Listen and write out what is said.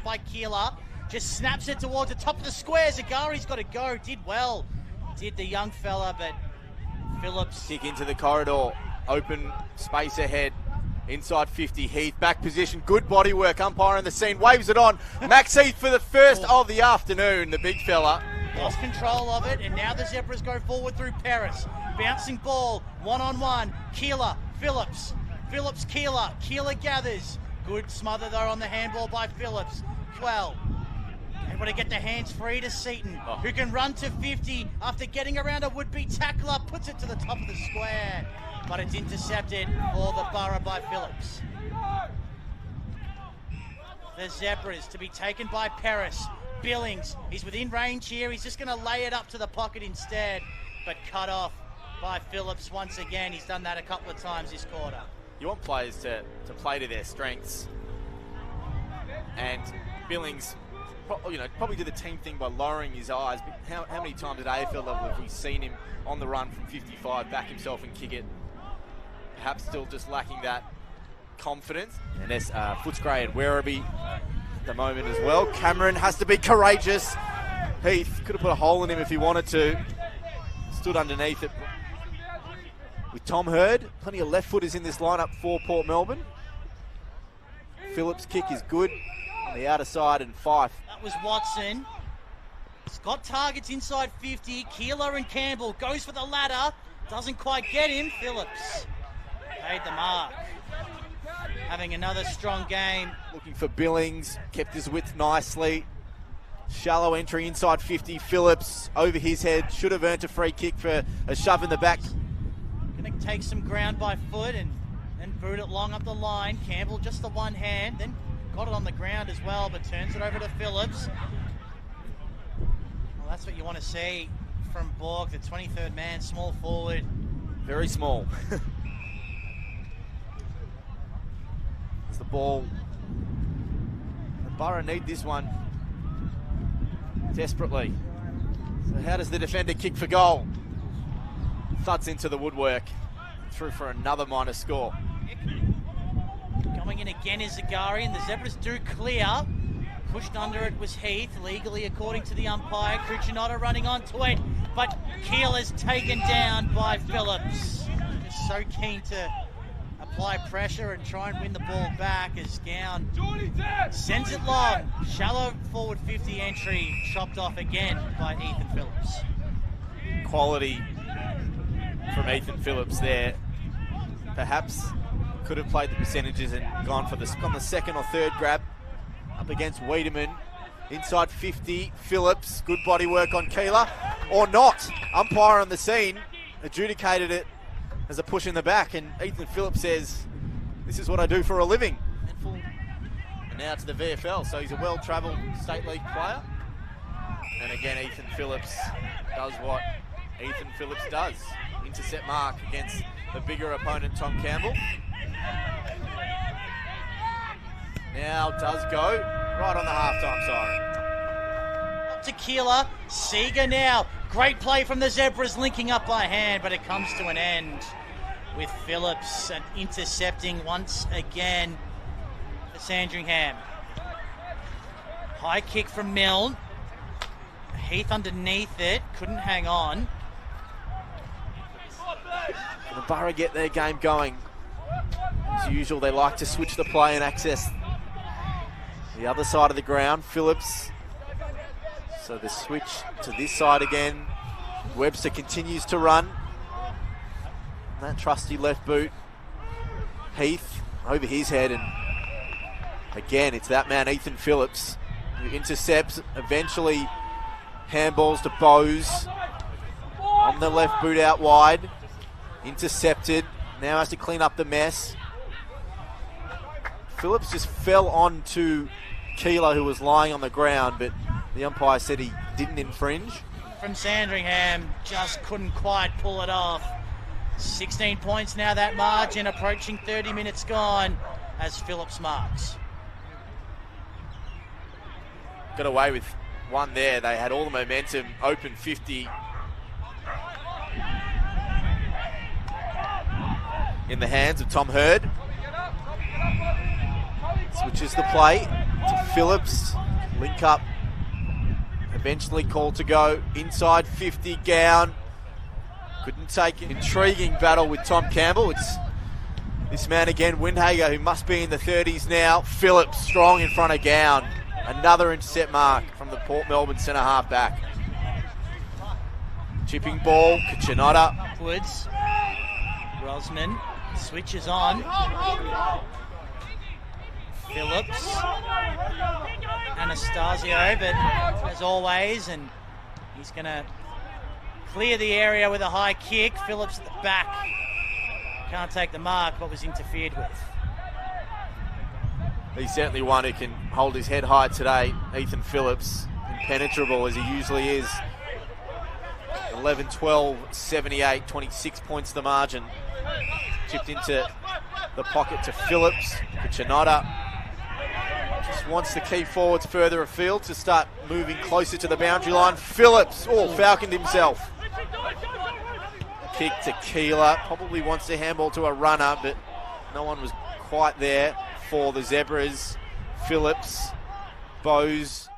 by Keeler. Just snaps it towards the top of the square. Zagari's got to go. Did well. Did the young fella, but Phillips. Kick into the corridor. Open space ahead. Inside 50, Heath, back position, good body work, umpire in the scene, waves it on. Max Heath for the first of the afternoon, the big fella. Lost control of it, and now the Zebras go forward through Paris. Bouncing ball, one-on-one, Keeler, Phillips, Keeler, Keeler gathers. Good smother though on the handball by Phillips. Well, able to get the hands free to Seaton, who can run to 50 after getting around a would-be tackler, puts it to the top of the square. But it's intercepted for the Borough by Phillips. The Zebras to be taken by Paris. Billings, he's within range here. He's just going to lay it up to the pocket instead, but cut off by Phillips once again. He's done that a couple of times this quarter. You want players to play to their strengths. And Billings, probably did the team thing by lowering his eyes. But how many times at AFL level have we seen him on the run from 55, back himself and kick it? Perhaps still just lacking that confidence. And there's Footscray and Werribee at the moment as well. Cameron has to be courageous. Heath could have put a hole in him if he wanted to. Stood underneath it. With Tom Hurd, plenty of left footers in this lineup for Port Melbourne. Phillips' kick is good on the outer side, and Fife. That was Watson. He's got targets inside 50. Keeler and Campbell goes for the ladder. Doesn't quite get him. Phillips paid the mark. Having another strong game. Looking for Billings, kept his width nicely. Shallow entry inside 50. Phillips over his head. Should have earned a free kick for a shove in the back. Going to take some ground by foot and then boot it long up the line. Campbell just the one hand, then got it on the ground as well, but turns it over to Phillips. Well, that's what you want to see from Borg, the 23rd man, small forward. Very small. As the ball. The Borough need this one desperately. So how does the defender kick for goal? Thuds into the woodwork. Through for another minor score. Going in again is Zagari, and the Zebras do clear. Pushed under it was Heath, legally according to the umpire. Cucinotta running onto it, but Keeler's taken down by Phillips. Just so keen to apply pressure and try and win the ball back as Gown sends it long. Shallow forward 50 entry, chopped off again by Ethan Phillips. Quality from Ethan Phillips there. Perhaps could have played the percentages and gone for on the second or third grab. Up against Wiedemann. Inside 50, Phillips. Good body work on Keeler. Or not. Umpire on the scene adjudicated it as a push in the back, and Ethan Phillips says, this is what I do for a living. And now to the VFL, so he's a well-travelled state league player. And again, Ethan Phillips does what Ethan Phillips does. Intercept mark against the bigger opponent, Tom Campbell. Now does go right on the halftime siren. Up to Keeler, Seeger now. Great play from the Zebras, linking up by hand, but it comes to an end with Phillips and intercepting once again for Sandringham. High kick from Milne. Heath underneath it, couldn't hang on. The Borough get their game going. As usual, they like to switch the play and access the other side of the ground. Phillips. So the switch to this side again. Webster continues to run. That trusty left boot. Heath over his head, and again it's that man Ethan Phillips who intercepts, eventually handballs to Bowes on the left boot out wide. Intercepted, now has to clean up the mess. Phillips just fell onto Keeler, who was lying on the ground, but the umpire said he didn't infringe. From Sandringham, just couldn't quite pull it off. 16 points now, that margin, approaching 30 minutes gone as Phillips marks. Got away with one there. They had all the momentum, open 50. In the hands of Tom Hurd. Switches the play. to Phillips. Link up. Eventually called to go. Inside 50, Gown. Couldn't take it. Intriguing battle with Tom Campbell. It's this man again, Windhager, who must be in the 30s now. Phillips strong in front of Gown. Another intercept mark from the Port Melbourne centre half back. Chipping ball, Kachinota. Woods. Rosman switches on. Phillips. Anastasio, but as always, and he's going to clear the area with a high kick. Phillips at the back. Can't take the mark, but was interfered with. He's certainly one who can hold his head high today, Ethan Phillips. Impenetrable as he usually is. 11-12, 78, 26 points the margin. Chipped into the pocket to Phillips. Kachinota just wants to keep forwards further afield to start moving closer to the boundary line. Phillips, falconed himself. Kick to Keeler, probably wants to handball to a runner, but no one was quite there for the Zebras. Phillips, Bowes